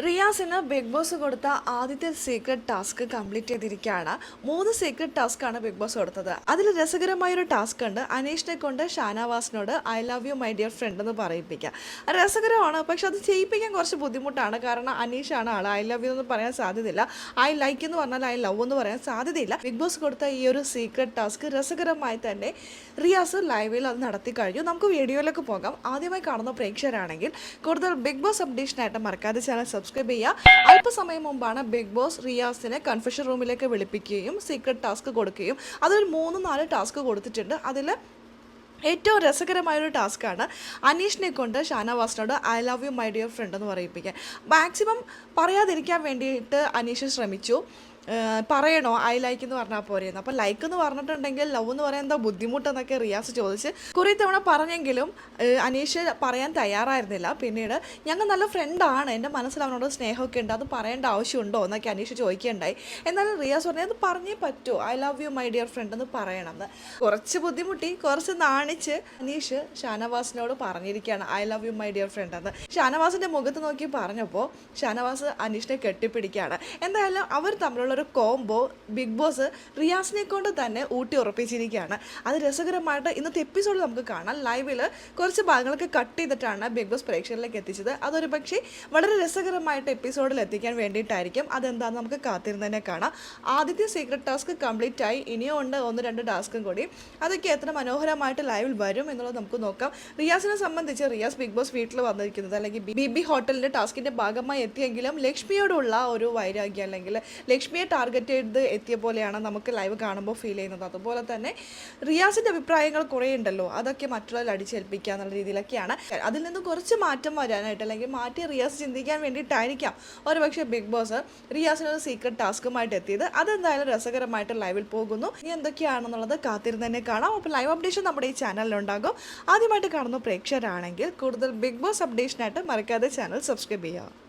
റിയാസിന് big boss കൊടുത്ത ആദ്യത്തെ secret task complete ചെയ്തിരിക്കുകയാണ്. 3 സീക്രട്ട് ടാസ്ക് ആണ് ബിഗ് ബോസ് കൊടുത്തത്. അതിൽ രസകരമായൊരു ടാസ്ക് ഉണ്ട്. അനീഷിനെ കൊണ്ട് ഷാനവാസിനോട് I love you my dear friend എന്ന് പറയിപ്പിക്കുക. രസകരമാണ്, പക്ഷെ അത് ചെയ്യിപ്പിക്കാൻ കുറച്ച് ബുദ്ധിമുട്ടാണ്. കാരണം അനീഷാണ് ആൾ. ഐ ലവ് യു എന്ന് പറയാൻ സാധ്യതയില്ല. ഐ ലൈക്ക് എന്ന് പറഞ്ഞാൽ ഐ ലവ് എന്ന് പറയാൻ സാധ്യതയില്ല. ബിഗ് ബോസ് കൊടുത്ത ഈ ഒരു സീക്രട്ട് ടാസ്ക് രസകരമായി തന്നെ റിയാസ് ലൈവിൽ അത് നടത്തി കഴിഞ്ഞു. നമുക്ക് വീഡിയോയിലേക്ക് പോകാം. ആദ്യമായി കാണുന്ന പ്രേക്ഷകരാണെങ്കിൽ കൂടുതൽ ബിഗ് ബോസ് അപ്ഡേഷനായിട്ട് മറക്കാതെ ചാനൽ സബ്സ്ക്രൈബ് ചെയ്യുക. അല്പസമയം മുമ്പാണ് ബിഗ് ബോസ് റിയാസിനെ കൺഫെഷൻ റൂമിലേക്ക് വിളിപ്പിക്കുകയും സീക്രട്ട് ടാസ്ക് കൊടുക്കുകയും അതൊരു 3-4 ടാസ്ക് കൊടുത്തിട്ടുണ്ട്. അതിൽ ഏറ്റവും രസകരമായൊരു ടാസ്ക്കാണ് അനീഷിനെ കൊണ്ട് ഷാനവാസിനോട് I love you my dear friend എന്ന് പറയിപ്പിക്കാൻ. മാക്സിമം പറയാതിരിക്കാൻ വേണ്ടിയിട്ട് അനീഷ് ശ്രമിച്ചു. പറയണോ ഐ ലൈക്ക് എന്ന് പറഞ്ഞാൽ പോരെയെന്ന്. അപ്പോൾ ലൈക്ക് എന്ന് പറഞ്ഞിട്ടുണ്ടെങ്കിൽ ലവ് എന്ന് പറയാൻ എന്താ ബുദ്ധിമുട്ടെന്നൊക്കെ റിയാസ് ചോദിച്ച് കുറേ തവണ പറഞ്ഞെങ്കിലും അനീഷ് പറയാൻ തയ്യാറായിരുന്നില്ല. പിന്നീട് ഞങ്ങൾ നല്ല ഫ്രണ്ടാണ്, എൻ്റെ മനസ്സിൽ അവനോട് സ്നേഹമൊക്കെ ഉണ്ട്, അത് പറയേണ്ട ആവശ്യമുണ്ടോ എന്നൊക്കെ അനീഷ് ചോദിക്കുകയുണ്ടായി. എന്നാലും റിയാസ് പറഞ്ഞു അത് പറഞ്ഞേ പറ്റൂ, I love you my dear friend എന്ന് പറയണമെന്ന്. കുറച്ച് ബുദ്ധിമുട്ടി, കുറച്ച് നാണിച്ച് അനീഷ് ഷാനവാസിനോട് പറഞ്ഞിരിക്കുകയാണ് I love you my dear friend എന്ന്. ഷാനവാസിൻ്റെ മുഖത്ത് നോക്കി പറഞ്ഞപ്പോൾ ഷാനവാസ് അനീഷിനെ കെട്ടിപ്പിടിക്കുകയാണ്. എന്തായാലും അവർ തമ്മിലുള്ള ഒരു കോംബോ ബിഗ് ബോസ് റിയാസിനെ കൊണ്ട് തന്നെ ഊട്ടി ഉറപ്പിച്ചിരിക്കുകയാണ്. അത് രസകരമായിട്ട് ഇന്നത്തെ എപ്പിസോഡിൽ നമുക്ക് കാണാം. ലൈവിൽ കുറച്ച് ഭാഗങ്ങളൊക്കെ കട്ട് ചെയ്തിട്ടാണ് ബിഗ് ബോസ് പ്രേക്ഷകരിലേക്ക് എത്തിച്ചത്. അതൊരു പക്ഷേ വളരെ രസകരമായിട്ട് എപ്പിസോഡിൽ എത്തിക്കാൻ വേണ്ടിയിട്ടായിരിക്കും. അതെന്താണെന്ന് നമുക്ക് കാത്തിരുന്ന് തന്നെ കാണാം. ആദ്യത്തെ സീക്രട്ട് ടാസ്ക് കംപ്ലീറ്റ് ആയി. ഇനിയും ഉണ്ട് 1-2 ടാസ്കും കൂടി. അതൊക്കെ എത്ര മനോഹരമായിട്ട് ലൈവിൽ വരും എന്നുള്ളത് നമുക്ക് നോക്കാം. റിയാസിനെ സംബന്ധിച്ച് റിയാസ് ബിഗ് ബോസ് വീട്ടിൽ വന്നിരിക്കുന്നത് അല്ലെങ്കിൽ ബി ഹോട്ടലിൻ്റെ ടാസ്കിൻ്റെ ഭാഗമായി എത്തിയെങ്കിലും ലക്ഷ്മിയോടുള്ള ഒരു വൈരാഗ്യം അല്ലെങ്കിൽ ലക്ഷ്മിയെ ടാർഗറ്റ് ചെയ്ത് എത്തിയ പോലെയാണ് നമുക്ക് ലൈവ് കാണുമ്പോൾ ഫീൽ ചെയ്യുന്നത്. അതുപോലെ തന്നെ റിയാസിൻ്റെ അഭിപ്രായങ്ങൾ കുറേ ഉണ്ടല്ലോ, അതൊക്കെ മറ്റുള്ളവർ അടിച്ചേൽപ്പിക്കുക എന്നുള്ള രീതിയിലൊക്കെയാണ്. അതിൽ നിന്ന് കുറച്ച് മാറ്റം വരാനായിട്ട് അല്ലെങ്കിൽ മാറ്റി റിയാസ് ചിന്തിക്കാൻ വേണ്ടിയിട്ടായിരിക്കാം ഒരു പക്ഷേ ബിഗ് ബോസ് റിയാസിനൊരു സീക്രട്ട് ടാസ്കുമായിട്ട് എത്തിയത്. അതെന്തായാലും രസകരമായിട്ട് ലൈവിൽ പോകുന്നു. ഇനി എന്തൊക്കെയാണെന്നുള്ളത് കാത്തിരുന്ന് തന്നെ കാണാം. അപ്പോൾ ലൈവ് അപ്ഡേഷൻ നമ്മുടെ ഈ ചാനലിലുണ്ടാകും. ആദ്യമായിട്ട് കാണുന്ന പ്രേക്ഷകരാണെങ്കിൽ കൂടുതൽ ബിഗ് ബോസ് അപ്ഡേഷനായിട്ട് മറക്കാതെ ചാനൽ സബ്സ്ക്രൈബ് ചെയ്യുക.